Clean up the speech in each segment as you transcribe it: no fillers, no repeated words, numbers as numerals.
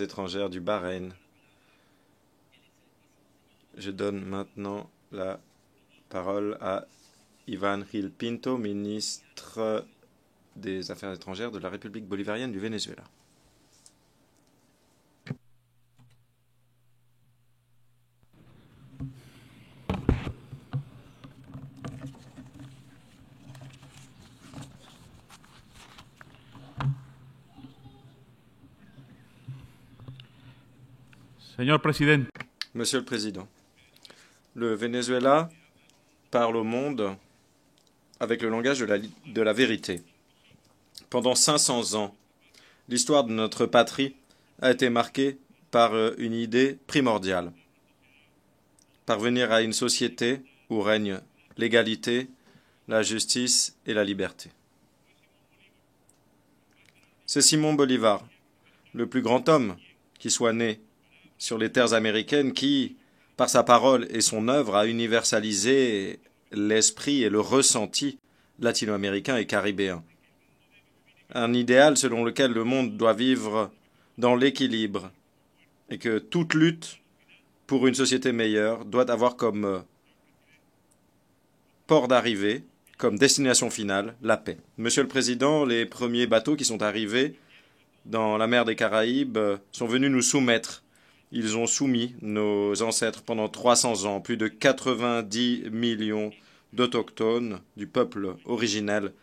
étrangères du Bahreïn. Je donne maintenant la parole à Iván Gil Pinto, ministre des Affaires étrangères de la République bolivarienne du Venezuela. Señor presidente, Monsieur le Président, le Venezuela parle au monde avec le langage de la vérité. Pendant 500 ans, l'histoire de notre patrie a été marquée par une idée primordiale. Parvenir à une société où règne l'égalité, la justice et la liberté. C'est Simón Bolivar, le plus grand homme qui soit né sur les terres américaines, qui, par sa parole et son œuvre, a universalisé l'esprit et le ressenti latino-américain et caribéen. Un idéal selon lequel le monde doit vivre dans l'équilibre et que toute lutte pour une société meilleure doit avoir comme port d'arrivée, comme destination finale, la paix. Monsieur le Président, les premiers bateaux qui sont arrivés dans la mer des Caraïbes sont venus nous soumettre. Ils ont soumis nos ancêtres pendant 300 ans. Plus de 90 millions d'autochtones du peuple originel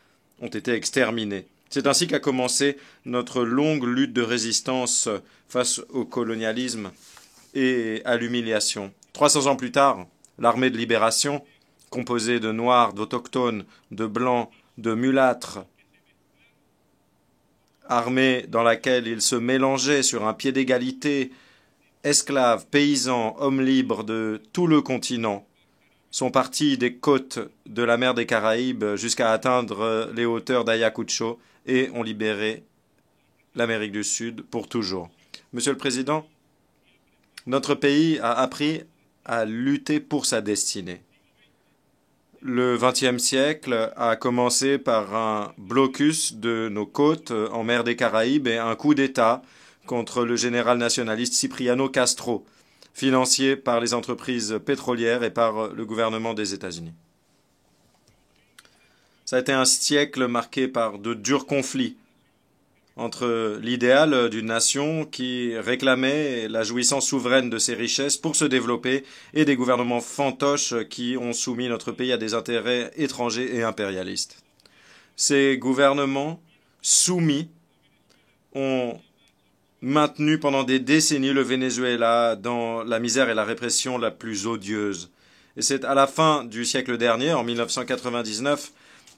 ont été exterminés. C'est ainsi qu'a commencé notre longue lutte de résistance face au colonialisme et à l'humiliation. 300 ans plus tard, l'armée de libération, composée de noirs, d'autochtones, de blancs, de mulâtres, armée dans laquelle ils se mélangeaient sur un pied d'égalité, esclaves, paysans, hommes libres de tout le continent, sont partis des côtes de la mer des Caraïbes jusqu'à atteindre les hauteurs d'Ayacucho et ont libéré l'Amérique du Sud pour toujours. Monsieur le Président, notre pays a appris à lutter pour sa destinée. Le XXe siècle a commencé par un blocus de nos côtes en mer des Caraïbes et un coup d'État contre le général nationaliste Cipriano Castro, financé par les entreprises pétrolières et par le gouvernement des États-Unis. Ça a été un siècle marqué par de durs conflits entre l'idéal d'une nation qui réclamait la jouissance souveraine de ses richesses pour se développer et des gouvernements fantoches qui ont soumis notre pays à des intérêts étrangers et impérialistes. Ces gouvernements soumis ont maintenu pendant des décennies le Venezuela dans la misère et la répression la plus odieuse. Et c'est à la fin du siècle dernier, en 1999,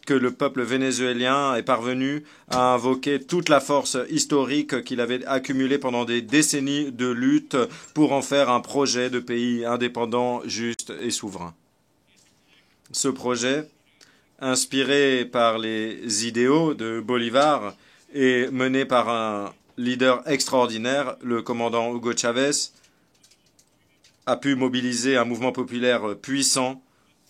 que le peuple vénézuélien est parvenu à invoquer toute la force historique qu'il avait accumulée pendant des décennies de lutte pour en faire un projet de pays indépendant, juste et souverain. Ce projet, inspiré par les idéaux de Bolivar et mené par un leader extraordinaire, le commandant Hugo Chavez, a pu mobiliser un mouvement populaire puissant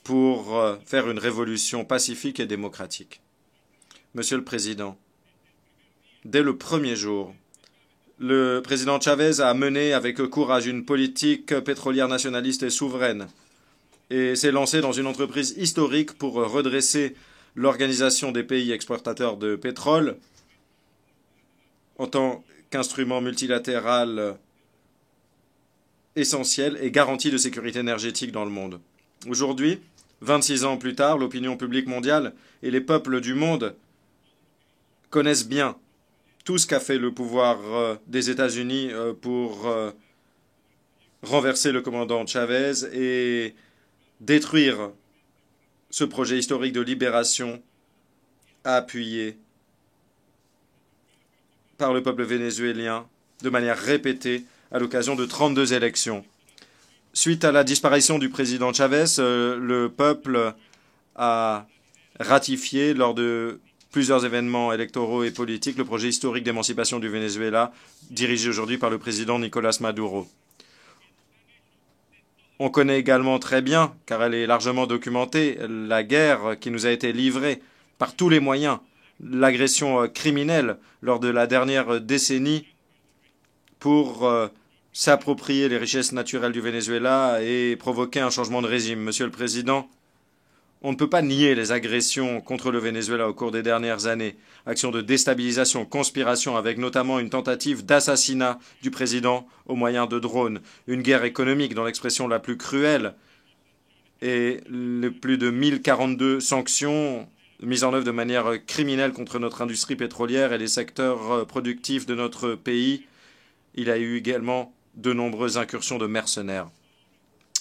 pour faire une révolution pacifique et démocratique. Monsieur le Président, dès le premier jour, le président Chavez a mené avec courage une politique pétrolière nationaliste et souveraine et s'est lancé dans une entreprise historique pour redresser l'Organisation des pays exportateurs de pétrole en tant qu'instrument multilatéral essentiel et garantie de sécurité énergétique dans le monde. Aujourd'hui, 26 ans plus tard, l'opinion publique mondiale et les peuples du monde connaissent bien tout ce qu'a fait le pouvoir des États-Unis pour renverser le commandant Chavez et détruire ce projet historique de libération appuyé par le peuple vénézuélien de manière répétée à l'occasion de 32 élections. Suite à la disparition du président Chavez, le peuple a ratifié lors de plusieurs événements électoraux et politiques le projet historique d'émancipation du Venezuela, dirigé aujourd'hui par le président Nicolás Maduro. On connaît également très bien, car elle est largement documentée, la guerre qui nous a été livrée par tous les moyens, l'agression criminelle lors de la dernière décennie pour s'approprier les richesses naturelles du Venezuela et provoquer un changement de régime. Monsieur le Président, on ne peut pas nier les agressions contre le Venezuela au cours des dernières années. Actions de déstabilisation, conspiration, avec notamment une tentative d'assassinat du président au moyen de drones. Une guerre économique dans l'expression la plus cruelle. Et les plus de 1042 sanctions mises en œuvre de manière criminelle contre notre industrie pétrolière et les secteurs productifs de notre pays. Il y a eu également de nombreuses incursions de mercenaires.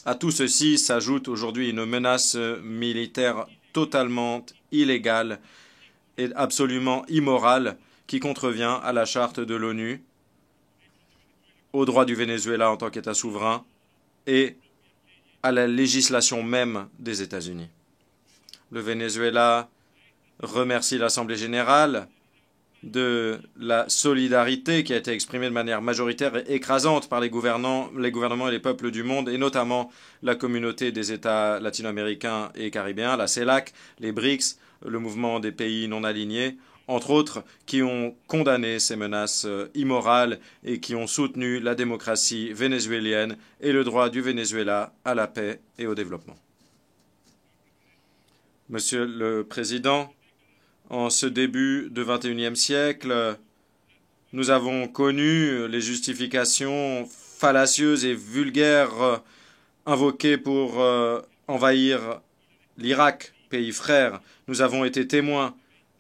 À tout ceci s'ajoute aujourd'hui une menace militaire totalement illégale et absolument immorale qui contrevient à la charte de l'ONU, aux droits du Venezuela en tant qu'État souverain et à la législation même des États-Unis. Le Venezuela remercie l'Assemblée générale de la solidarité qui a été exprimée de manière majoritaire et écrasante par les gouvernements et les peuples du monde, et notamment la communauté des États latino-américains et caribéens, la CELAC, les BRICS, le mouvement des pays non alignés, entre autres, qui ont condamné ces menaces immorales et qui ont soutenu la démocratie vénézuélienne et le droit du Venezuela à la paix et au développement. Monsieur le Président, en ce début de XXIe siècle, nous avons connu les justifications fallacieuses et vulgaires invoquées pour envahir l'Irak, pays frère. Nous avons été témoins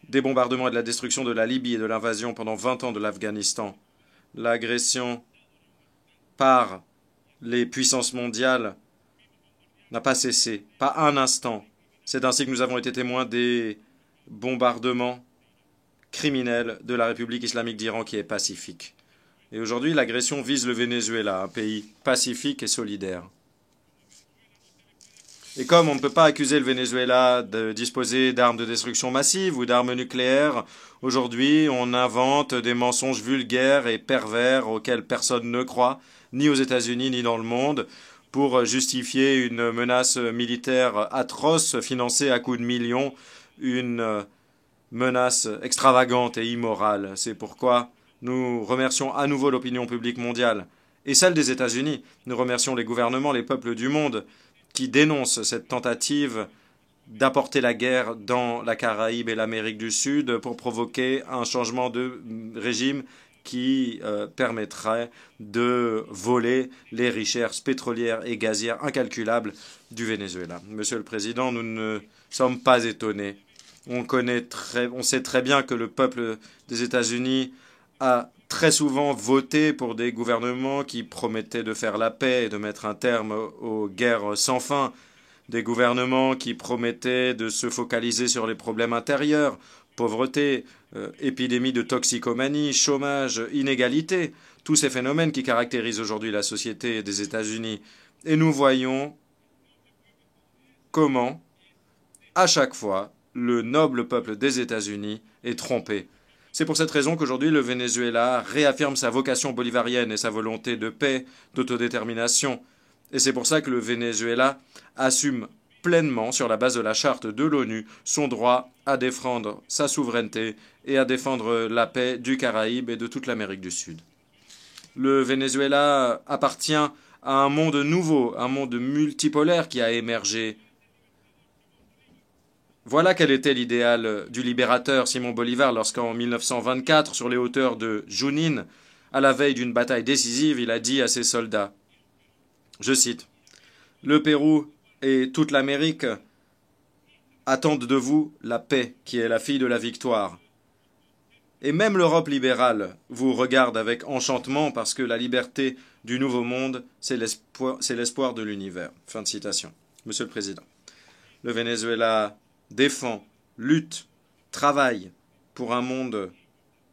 des bombardements et de la destruction de la Libye et de l'invasion pendant 20 ans de l'Afghanistan. L'agression par les puissances mondiales n'a pas cessé, pas un instant. C'est ainsi que nous avons été témoins des bombardement criminel de la République islamique d'Iran qui est pacifique. Et aujourd'hui, l'agression vise le Venezuela, un pays pacifique et solidaire. Et comme on ne peut pas accuser le Venezuela de disposer d'armes de destruction massive ou d'armes nucléaires, aujourd'hui, on invente des mensonges vulgaires et pervers auxquels personne ne croit, ni aux États-Unis ni dans le monde, pour justifier une menace militaire atroce financée à coups de millions, une menace extravagante et immorale. C'est pourquoi nous remercions à nouveau l'opinion publique mondiale et celle des États-Unis. Nous remercions les gouvernements, les peuples du monde qui dénoncent cette tentative d'apporter la guerre dans la Caraïbe et l'Amérique du Sud pour provoquer un changement de régime qui permettrait de voler les richesses pétrolières et gazières incalculables du Venezuela. Monsieur le Président, nous ne sommes pas étonnés. On sait très bien que le peuple des États-Unis a très souvent voté pour des gouvernements qui promettaient de faire la paix et de mettre un terme aux guerres sans fin, des gouvernements qui promettaient de se focaliser sur les problèmes intérieurs, pauvreté, épidémie de toxicomanie, chômage, inégalité, tous ces phénomènes qui caractérisent aujourd'hui la société des États-Unis. Et nous voyons comment, à chaque fois, le noble peuple des États-Unis est trompé. C'est pour cette raison qu'aujourd'hui le Venezuela réaffirme sa vocation bolivarienne et sa volonté de paix, d'autodétermination. Et c'est pour ça que le Venezuela assume pleinement, sur la base de la charte de l'ONU, son droit à défendre sa souveraineté et à défendre la paix du Caraïbe et de toute l'Amérique du Sud. Le Venezuela appartient à un monde nouveau, un monde multipolaire qui a émergé. Voilà quel était l'idéal du libérateur Simon Bolivar lorsqu'en 1924, sur les hauteurs de Junín, à la veille d'une bataille décisive, il a dit à ses soldats, je cite, « Le Pérou et toute l'Amérique attendent de vous la paix qui est la fille de la victoire. Et même l'Europe libérale vous regarde avec enchantement parce que la liberté du Nouveau Monde, c'est l'espoir de l'univers. » Fin de citation. Monsieur le Président, le Venezuela défend, lutte, travaille pour un monde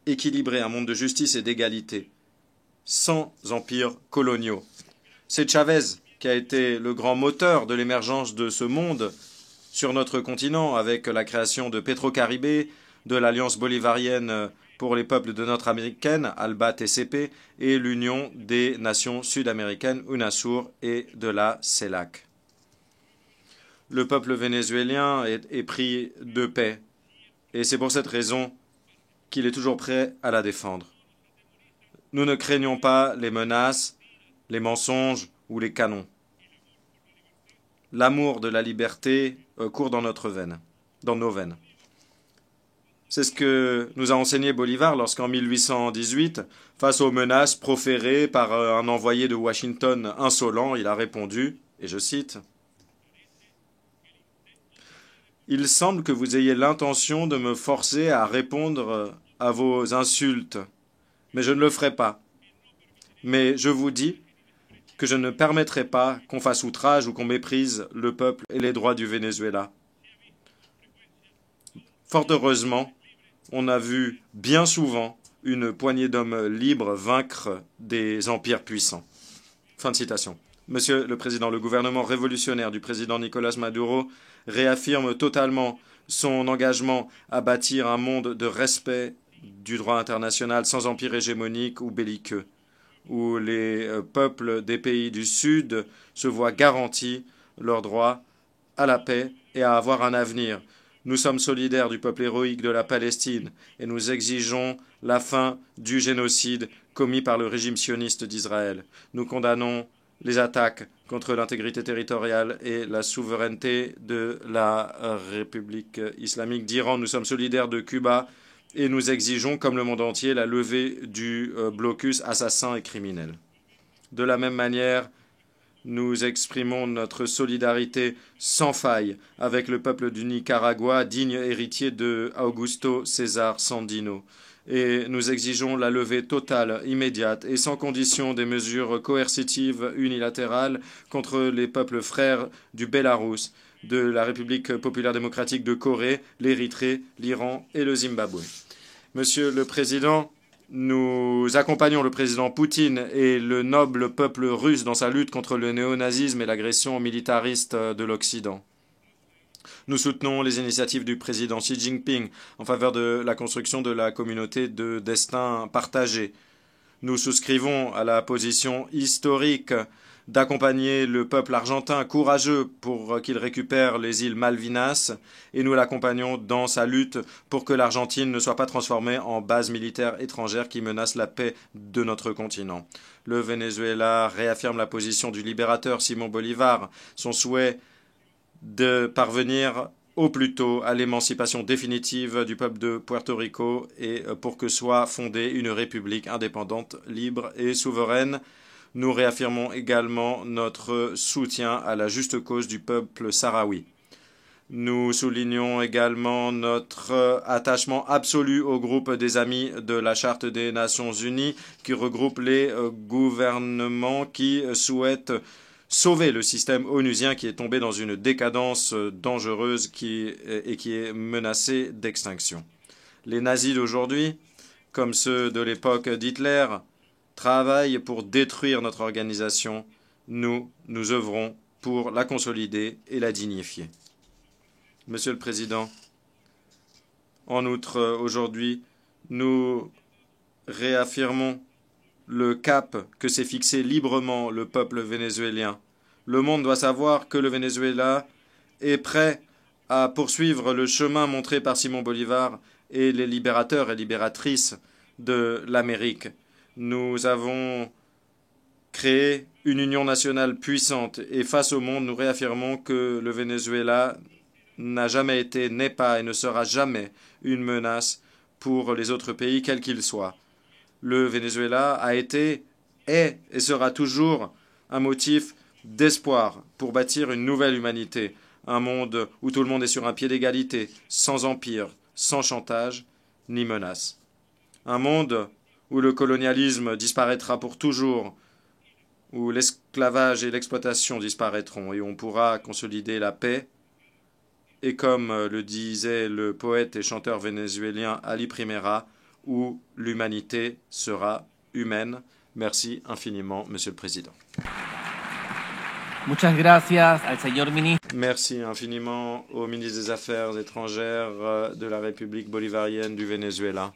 équilibré, un monde de justice et d'égalité, sans empires coloniaux. C'est Chavez qui a été le grand moteur de l'émergence de ce monde sur notre continent avec la création de Petro-Caribé, de l'Alliance bolivarienne pour les peuples de notre américaine, ALBA-TCP, et l'Union des nations sud-américaines, UNASUR, et de la CELAC. Le peuple vénézuélien est pris de paix, et c'est pour cette raison qu'il est toujours prêt à la défendre. Nous ne craignons pas les menaces, les mensonges ou les canons. L'amour de la liberté court dans nos veines. C'est ce que nous a enseigné Bolivar lorsqu'en 1818, face aux menaces proférées par un envoyé de Washington insolent, il a répondu, et je cite, « Il semble que vous ayez l'intention de me forcer à répondre à vos insultes, mais je ne le ferai pas. Mais je vous dis que je ne permettrai pas qu'on fasse outrage ou qu'on méprise le peuple et les droits du Venezuela. » Fort heureusement, on a vu bien souvent une poignée d'hommes libres vaincre des empires puissants. Fin de citation. Monsieur le Président, le gouvernement révolutionnaire du président Nicolás Maduro réaffirme totalement son engagement à bâtir un monde de respect du droit international sans empire hégémonique ou belliqueux, où les peuples des pays du Sud se voient garantis leur droit à la paix et à avoir un avenir. Nous sommes solidaires du peuple héroïque de la Palestine et nous exigeons la fin du génocide commis par le régime sioniste d'Israël. Nous condamnons les attaques contre l'intégrité territoriale et la souveraineté de la République islamique d'Iran. Nous sommes solidaires de Cuba et nous exigeons, comme le monde entier, la levée du blocus assassin et criminel. De la même manière, nous exprimons notre solidarité sans faille avec le peuple du Nicaragua, digne héritier de Augusto César Sandino. Et nous exigeons la levée totale, immédiate et sans condition des mesures coercitives unilatérales contre les peuples frères du Bélarus, de la République populaire démocratique de Corée, l'Érythrée, l'Iran et le Zimbabwe. Monsieur le Président, nous accompagnons le président Poutine et le noble peuple russe dans sa lutte contre le néonazisme et l'agression militariste de l'Occident. Nous soutenons les initiatives du président Xi Jinping en faveur de la construction de la communauté de destin partagé. Nous souscrivons à la position historique d'accompagner le peuple argentin courageux pour qu'il récupère les îles Malvinas et nous l'accompagnons dans sa lutte pour que l'Argentine ne soit pas transformée en base militaire étrangère qui menace la paix de notre continent. Le Venezuela réaffirme la position du libérateur Simón Bolívar, son souhait de parvenir au plus tôt à l'émancipation définitive du peuple de Puerto Rico et pour que soit fondée une république indépendante, libre et souveraine. Nous réaffirmons également notre soutien à la juste cause du peuple sahraoui. Nous soulignons également notre attachement absolu au groupe des amis de la Charte des Nations Unies qui regroupe les gouvernements qui souhaitent sauver le système onusien qui est tombé dans une décadence dangereuse et qui est menacé d'extinction. Les nazis d'aujourd'hui, comme ceux de l'époque d'Hitler, travaillent pour détruire notre organisation. Nous œuvrons pour la consolider et la dignifier. Monsieur le Président, en outre, aujourd'hui, nous réaffirmons le cap que s'est fixé librement le peuple vénézuélien. Le monde doit savoir que le Venezuela est prêt à poursuivre le chemin montré par Simón Bolívar et les libérateurs et libératrices de l'Amérique. Nous avons créé une union nationale puissante et face au monde, nous réaffirmons que le Venezuela n'a jamais été, n'est pas et ne sera jamais une menace pour les autres pays, quels qu'ils soient. Le Venezuela a été, est et sera toujours un motif d'espoir pour bâtir une nouvelle humanité, un monde où tout le monde est sur un pied d'égalité, sans empire, sans chantage ni menace. Un monde où le colonialisme disparaîtra pour toujours, où l'esclavage et l'exploitation disparaîtront et où on pourra consolider la paix. Et comme le disait le poète et chanteur vénézuélien Ali Primera, où l'humanité sera humaine. Merci infiniment, Monsieur le Président. Muchas gracias al señor ministro. Merci infiniment au ministre des Affaires étrangères de la République bolivarienne du Venezuela.